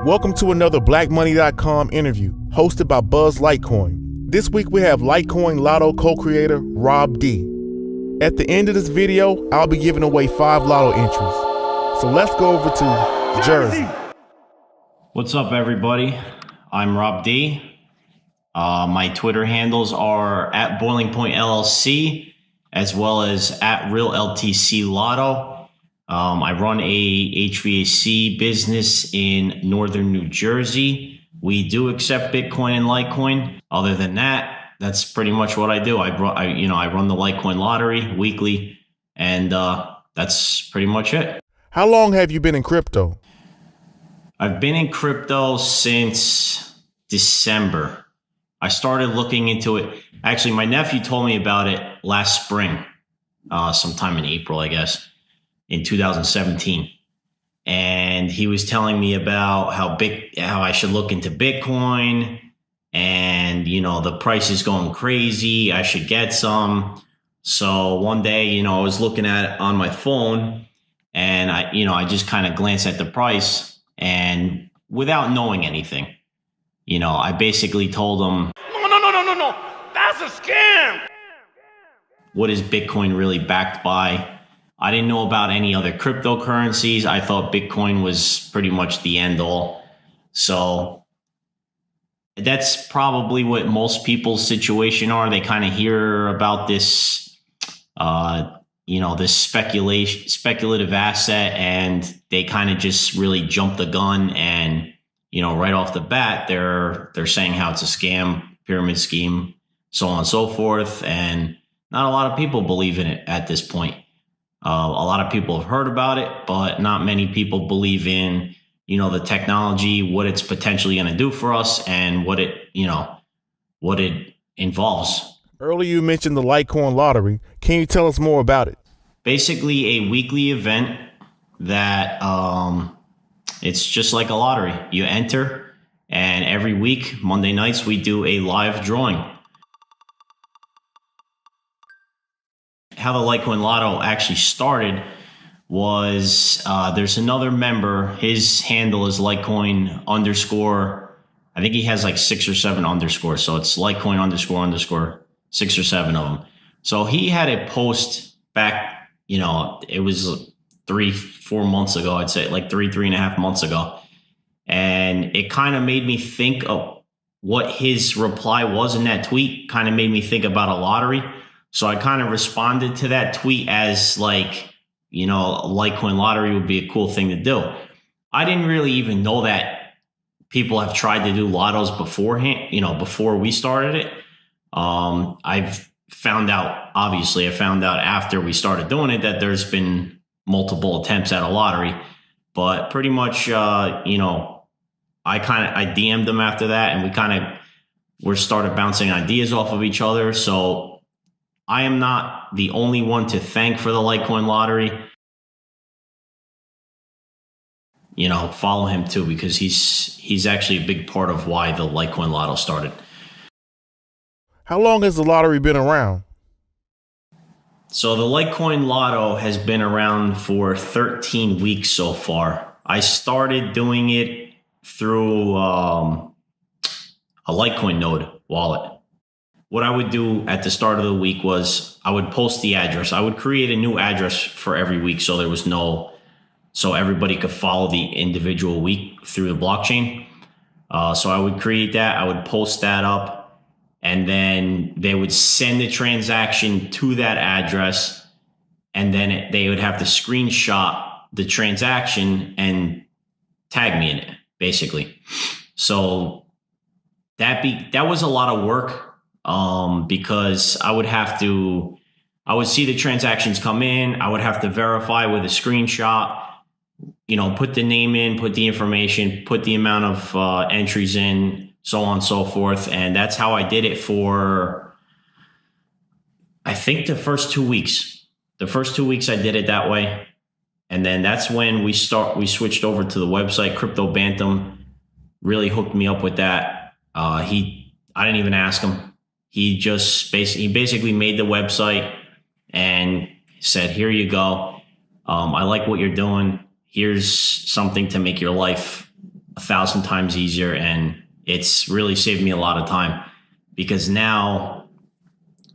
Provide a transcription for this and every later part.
Welcome to another BlkMoney.com interview hosted by Buzz Litecoin. This week we have Litecoin Lotto co-creator Rob D. At the end of this video, I'll be giving away 5 Lotto entries. So let's go over to Jersey. What's up, everybody? I'm Rob D. My Twitter handles are at Boiling Point LLC as well as at Real LTC Lotto. I run a HVAC business in northern New Jersey. We do accept Bitcoin and Litecoin. Other than that, that's pretty much what I do. I run the Litecoin lottery weekly, and that's pretty much it. How long have you been in crypto? I've been in crypto since December. I started looking into it. Actually, my nephew told me about it last spring, sometime in April, I guess, in 2017. And he was telling me about how I should look into Bitcoin, and, the price is going crazy. I should get some. So one day, I was looking at it on my phone, and I just kind of glanced at the price, and without knowing anything, I basically told him, No, that's a scam. What is Bitcoin really backed by? I didn't know about any other cryptocurrencies. I thought Bitcoin was pretty much the end all. So that's probably what most people's situation are. They kind of hear about this, this speculative asset, and they kind of just really jump the gun. And, right off the bat, they're saying how it's a scam, pyramid scheme, so on and so forth. And not a lot of people believe in it at this point. A lot of people have heard about it, but not many people believe in, the technology, what it's potentially going to do for us, and what it involves. Earlier you mentioned the Litecoin lottery. Can you tell us more about it? Basically a weekly event that it's just like a lottery. You enter, and every week, Monday nights, we do a live drawing. How the Litecoin Lotto actually started was there's another member. His handle is Litecoin _. I think he has like 6 or 7 underscores. So it's Litecoin __ 6 or 7 of them. So he had a post back, it was 3-4 months ago. I'd say like 3.5 months ago. And it kind of made me think of what his reply was in that tweet. Kind of made me think about a lottery. So I kind of responded to that tweet as like, a Litecoin lottery would be a cool thing to do. I didn't really even know that people have tried to do lottos beforehand, before we started it. I found out after we started doing it that there's been multiple attempts at a lottery. But pretty much, I DM'd them after that, and we started bouncing ideas off of each other. So I am not the only one to thank for the Litecoin lottery. Follow him too, because he's actually a big part of why the Litecoin Lotto started. How long has the lottery been around? So the Litecoin Lotto has been around for 13 weeks so far. I started doing it through a Litecoin node wallet. What I would do at the start of the week was I would post the address. I would create a new address for every week, so everybody could follow the individual week through the blockchain. So I would create that. I would post that up, and then they would send the transaction to that address, and then they would have to screenshot the transaction and tag me in it, basically. So that was a lot of work. Because I would see the transactions come in. I would have to verify with a screenshot, put the name in, put the information, put the amount of entries in, so on and so forth. And that's how I did it for, I think, the first 2 weeks. The first 2 weeks I did it that way. And then that's when we switched over to the website. Crypto Bantam really hooked me up with that. I didn't even ask him. He basically made the website and said, here you go. I like what you're doing. Here's something to make your life 1,000 times easier, and it's really saved me a lot of time because now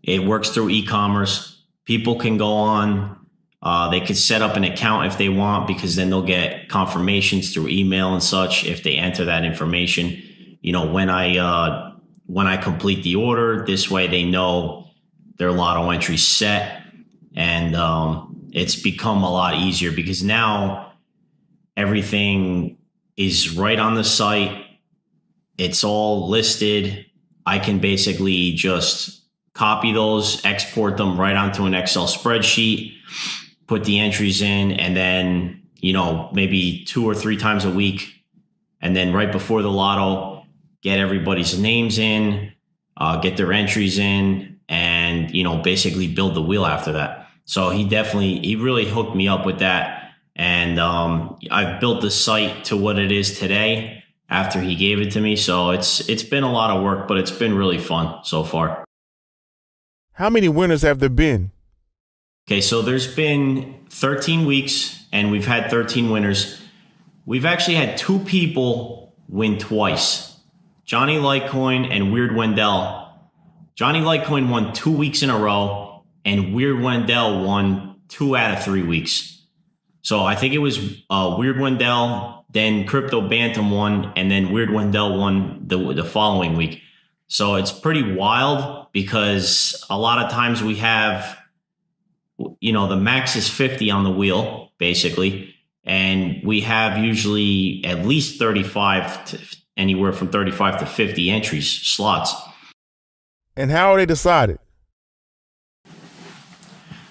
it works through e-commerce. People can go on, they could set up an account if they want, because then they'll get confirmations through email and such if they enter that information. When I complete the order, this way they know their lotto entry set, and it's become a lot easier because now everything is right on the site. It's all listed. I can basically just copy those, export them right onto an Excel spreadsheet, put the entries in, and then, maybe 2 or 3 times a week. And then right before the lotto, get everybody's names in, get their entries in, and, basically build the wheel after that. So he really hooked me up with that. And I've built the site to what it is today after he gave it to me. So it's been a lot of work, but it's been really fun so far. How many winners have there been? Okay, so there's been 13 weeks, and we've had 13 winners. We've actually had 2 people win twice, Johnny Litecoin and Weird Wendell. Johnny Litecoin won 2 weeks in a row, and Weird Wendell won 2 out of 3 weeks. So I think it was Weird Wendell, then Crypto Bantam won, and then Weird Wendell won the following week. So it's pretty wild because a lot of times we have, the max is 50 on the wheel, basically. And we have usually at least 35 to anywhere from 35 to 50 entries, slots. And how are they decided?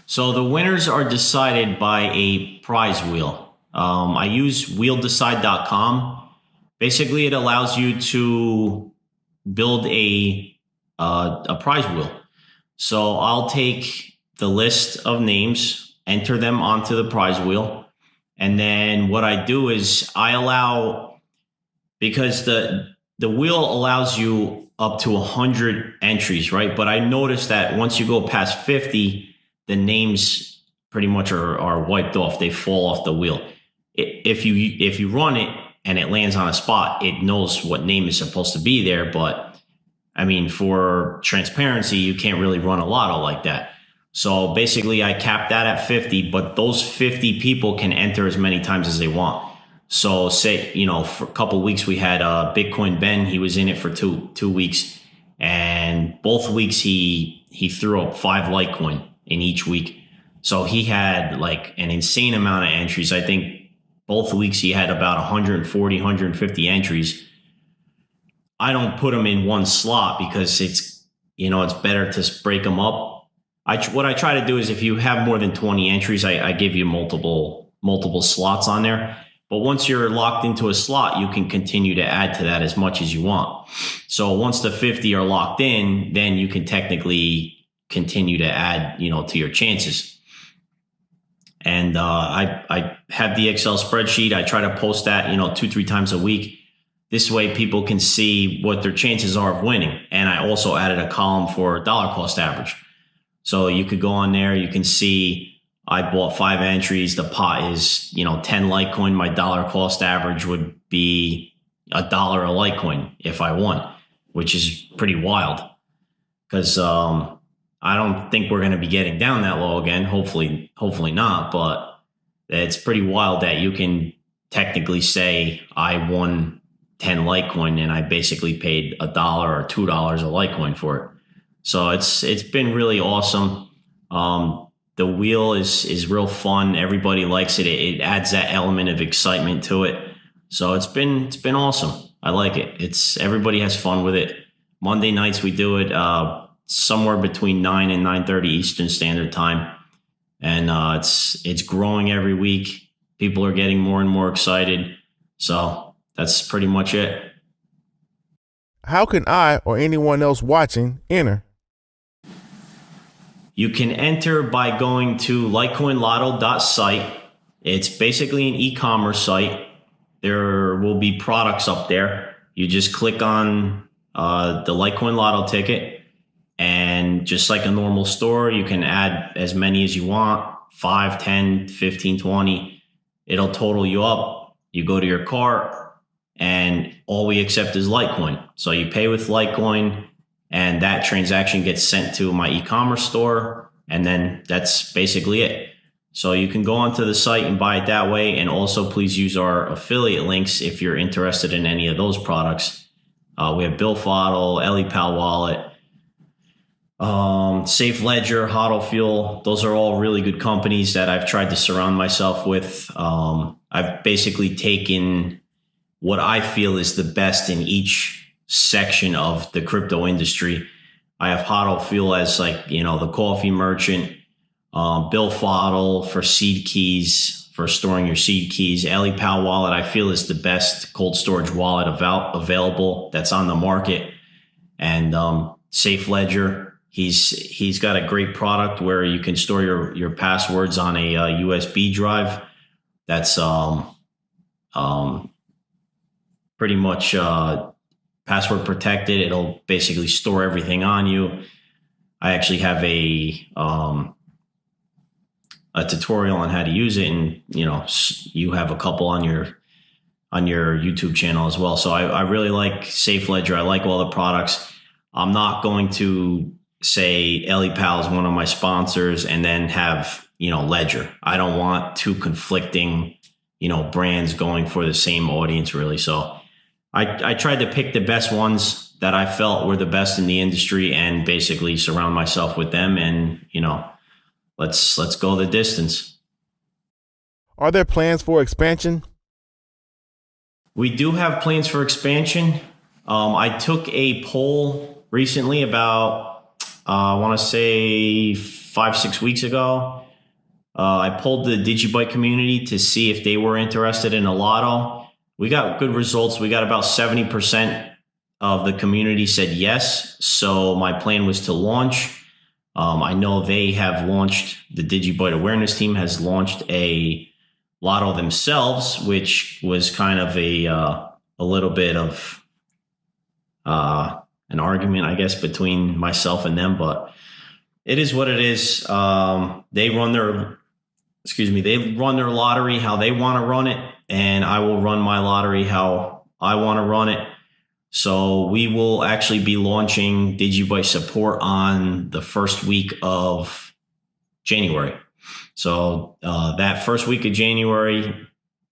So the winners are decided by a prize wheel. I use wheeldecide.com. Basically, it allows you to build a prize wheel. So I'll take the list of names, enter them onto the prize wheel. And then what I do is because the wheel allows you up to 100 entries, right? But I noticed that once you go past 50, the names pretty much are wiped off. They fall off the wheel. If you run it and it lands on a spot, it knows what name is supposed to be there. But I mean, for transparency, you can't really run a lotto like that. So basically I capped that at 50, but those 50 people can enter as many times as they want. So say, for a couple of weeks we had Bitcoin Ben. He was in it for two weeks, and both weeks he threw up 5 Litecoin in each week. So he had like an insane amount of entries. I think both weeks he had about 140, 150 entries. I don't put them in one slot because it's better to break them up. What I try to do is if you have more than 20 entries, I give you multiple slots on there. But once you're locked into a slot, you can continue to add to that as much as you want. So once the 50 are locked in, then you can technically continue to add, to your chances. And I have the Excel spreadsheet. I try to post that, 2-3 times a week. This way people can see what their chances are of winning. And I also added a column for dollar cost average. So you could go on there, you can see I bought 5 entries. The pot is, 10 Litecoin. My dollar cost average would be $1 a Litecoin if I won, which is pretty wild because I don't think we're going to be getting down that low again. Hopefully not. But it's pretty wild that you can technically say I won 10 Litecoin and I basically paid $1 or $2 a Litecoin for it. So it's been really awesome. The wheel is real fun. Everybody likes it. It adds that element of excitement to it. So it's been awesome. I like it. Everybody has fun with it. Monday nights we do it somewhere between 9 and 9:30 Eastern Standard Time, and it's growing every week. People are getting more and more excited. So that's pretty much it. How can I or anyone else watching enter? You can enter by going to litecoinlotto.site. It's basically an e-commerce site. There will be products up there. You just click on the Litecoin Lotto ticket, and just like a normal store, you can add as many as you want, 5, 10, 15, 20. It'll total you up. You go to your cart, and all we accept is Litecoin. So you pay with Litecoin, and that transaction gets sent to my e-commerce store, and then that's basically it. So you can go onto the site and buy it that way. And also please use our affiliate links if you're interested in any of those products. We have BlkMoney, EliPal Wallet, Safe Ledger, HODL Fuel. Those are all really good companies that I've tried to surround myself with. I've basically taken what I feel is the best in each section of the crypto industry. I have HODL Fuel as the coffee merchant, BlkMoney for seed keys, for storing your seed keys. EliPal Wallet, I feel, is the best cold storage wallet available that's on the market. And Safe Ledger, he's got a great product where you can store your passwords on a USB drive. That's pretty much password protected. It'll basically store everything on you. I actually have a tutorial on how to use it, and you have a couple on your YouTube channel as well. So I really like Safe Ledger. I like all the products. I'm not going to say EliPal is one of my sponsors and then have Ledger. I don't want two conflicting brands going for the same audience, really. So I tried to pick the best ones that I felt were the best in the industry and basically surround myself with them, and let's go the distance. Are there plans for expansion? We do have plans for expansion. I took a poll recently about, I want to say 5-6 weeks ago. I polled the DigiByte community to see if they were interested in a lotto. We got good results. We got about 70% of the community said yes. So my plan was to launch. I know they have launched, the DigiByte awareness team has launched a lotto themselves, which was kind of a little bit of an argument, I guess, between myself and them, but it is what it is. They run their lottery how they want to run it, and I will run my lottery how I want to run it. So we will actually be launching DigiByte support on the first week of January. So that first week of January,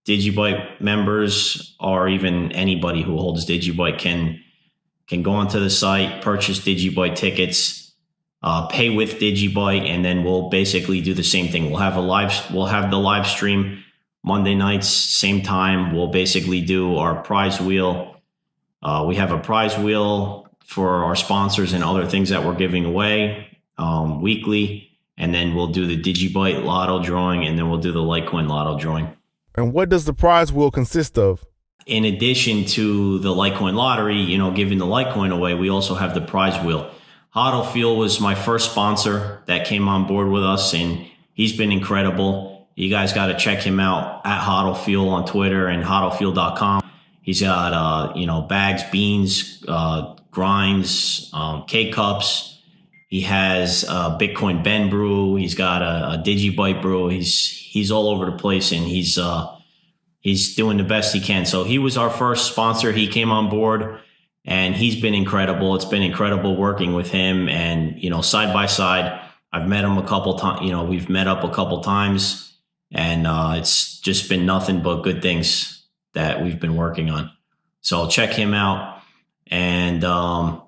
DigiByte members, or even anybody who holds DigiByte, can go onto the site, purchase DigiByte tickets, pay with DigiByte, and then we'll basically do the same thing. We'll have the live stream Monday nights, same time. We'll basically do our prize wheel. We have a prize wheel for our sponsors and other things that we're giving away weekly. And then we'll do the DigiByte Lotto drawing, and then we'll do the Litecoin Lotto drawing. And what does the prize wheel consist of? In addition to the Litecoin lottery, giving the Litecoin away, we also have the prize wheel. HODL Fuel was my first sponsor that came on board with us, and he's been incredible. You guys got to check him out at HODL Fuel on Twitter and hodlfuel.com. He's got, bags, beans, grinds, K-cups. He has a Bitcoin Ben brew. He's got a DigiByte brew. He's all over the place, and he's doing the best he can. So he was our first sponsor. He came on board, and he's been incredible. It's been incredible working with him. And, side by side, I've met him a couple times. We've met up a couple times, and it's just been nothing but good things that we've been working on. So check him out. And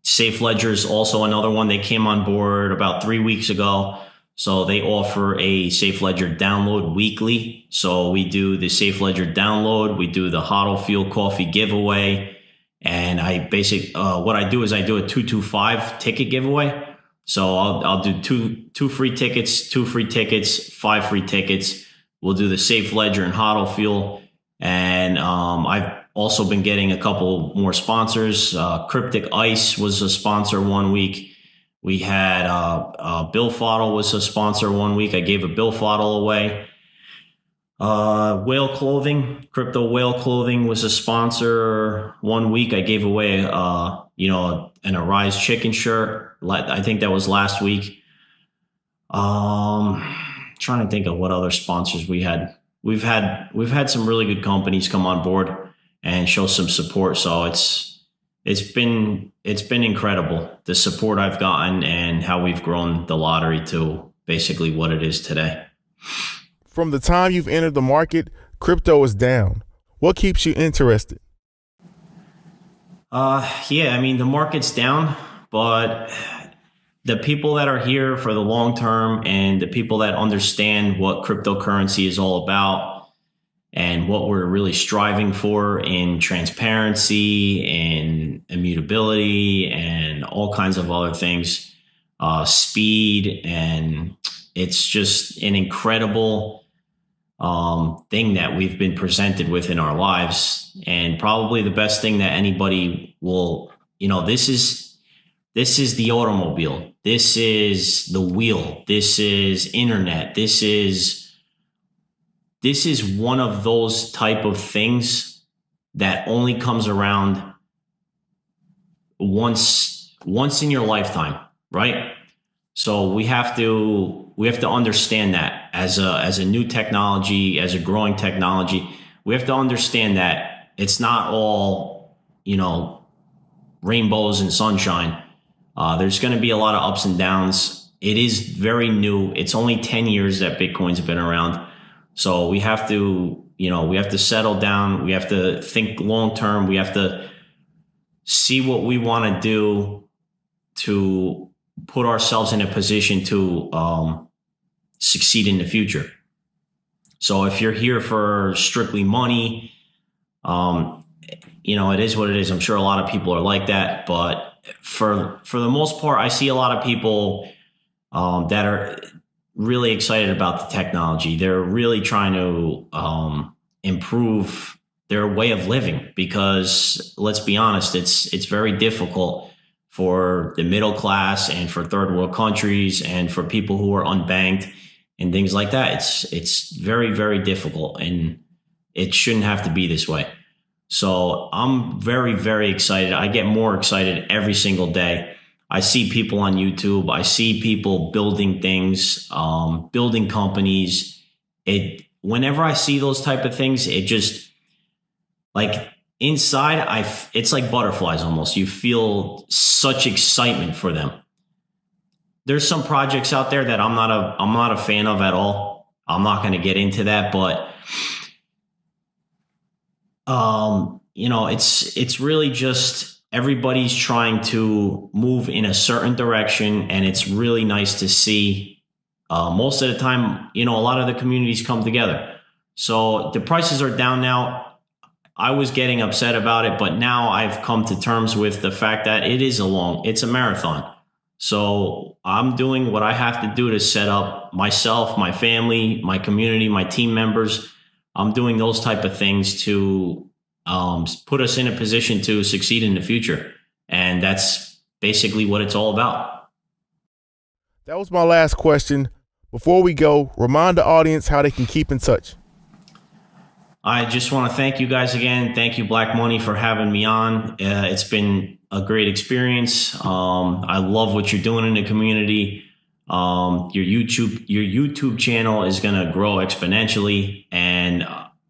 Safe Ledger is also another one. They came on board about 3 weeks ago. So they offer a Safe Ledger download weekly. So we do the Safe Ledger download. We do the HODL Fuel Coffee giveaway. And what I do is I do a 225 ticket giveaway. So I'll do two free tickets, 5 free tickets. We'll do the Safe Ledger and HODL Fuel. And I've also been getting a couple more sponsors. Cryptic Ice was a sponsor 1 week. We had BlkMoney was a sponsor 1 week. I gave a BlkMoney away. Whale Clothing, Crypto Whale Clothing was a sponsor 1 week. I gave away, an Arise chicken shirt. I think that was last week. Trying to think of what other sponsors we had. We've had some really good companies come on board. and show some support. So it's been incredible, the support I've gotten and how we've grown the lottery to basically what it is today. From the time you've entered the market, crypto is down. What keeps you interested? Yeah, I mean, the market's down, but the people that are here for the long term and the people that understand what cryptocurrency is all about and what we're really striving for in transparency and immutability and all kinds of other things, speed, and it's just an incredible thing that we've been presented with in our lives, and probably the best thing that anybody will, this is the automobile, this is the wheel, this is internet, this is one of those type of things that only comes around once in your lifetime, right? So we have to understand that as a new technology, as a growing technology, we have to understand that it's not all, rainbows and sunshine. There's going to be a lot of ups and downs. It is very new. It's only 10 years that Bitcoin's been around. So we have to, we have to settle down. We have to think long term. We have to see what we want to do to put ourselves in a position to succeed in the future. So if you're here for strictly money, it is what it is. I'm sure a lot of people are like that, but for the most part, I see a lot of people that are really excited about the technology. They're really trying to improve their way of living, because let's be honest, it's very difficult for the middle class and for third world countries and for people who are unbanked and things like that. It's very, very difficult, and it shouldn't have to be this way. So I'm very, very excited. I get more excited every single day. I see people on YouTube. I see people building things, building companies. Whenever I see those type of things, it just like inside, it's like butterflies almost. You feel such excitement for them. There's some projects out there that I'm not a fan of at all. I'm not going to get into that, but it's really just everybody's trying to move in a certain direction, and it's really nice to see. Most of the time, a lot of the communities come together. So the prices are down now. I was getting upset about it, but now I've come to terms with the fact that it's a marathon. So I'm doing what I have to do to set up myself, my family, my community, my team members. I'm doing those type of things to put us in a position to succeed in the future. And that's basically what it's all about. That was my last question. Before we go, remind the audience how they can keep in touch. I just want to thank you guys again. Thank you, BlkMoney, for having me on. It's been a great experience. I love what you're doing in the community. Your YouTube channel is going to grow exponentially, and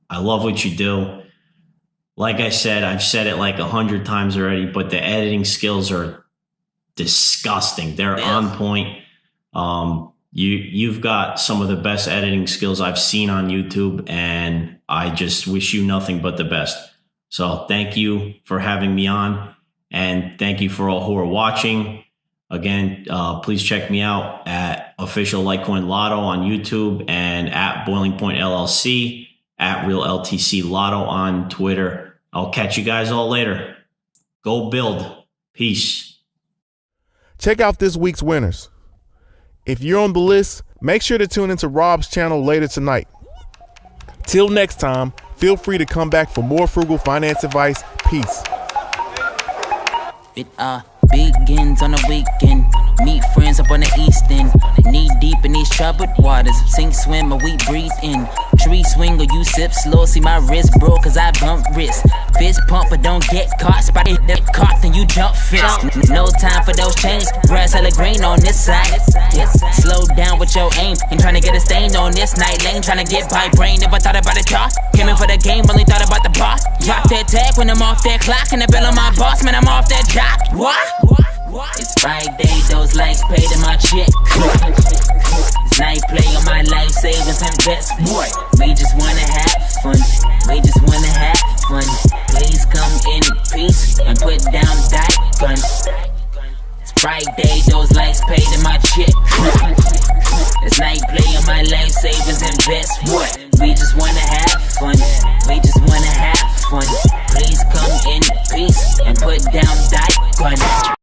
I love what you do. Like I said, I've said it like 100 times already, but the editing skills are disgusting. They're on point. You've got some of the best editing skills I've seen on YouTube, and I just wish you nothing but the best. So thank you for having me on, and thank you for all who are watching. Again, please check me out at official Litecoin Lotto on YouTube and at Boiling Point LLC, at Real LTC Lotto on Twitter. I'll catch you guys all later. Go build. Peace. Check out this week's winners. If you're on the list, make sure to tune into Rob's channel later tonight. Till next time, feel free to come back for more frugal finance advice. Peace. It begins on the weekend. Meet friends up on the east end. Knee deep in these troubled waters. Sink, swim, or we breathe in. Tree swing or you sip slow. See my wrist broke cause I bump wrist. Fist pump but don't get caught. Spot it, that caught then you jump fist. No time for those chains. Grass hella green on this side. Slow down with your aim. Ain't trying to get a stain on this night lane. Trying to get by brain. Never thought about it, y'all. Came in for the game, only thought about the bar. Drop that attack when I'm off that clock. And the bill on my boss, man, I'm off that job. What? It's Friday, those lights paid in my check. It's night play on my life savings and bets. What? We just wanna have fun. We just wanna have fun. Please come in peace and put down that gun. It's Friday, those lights paid in my check. It's night play on my life savings and bets. What? We just wanna have fun. We just wanna have fun. Please come in peace and put down that gun.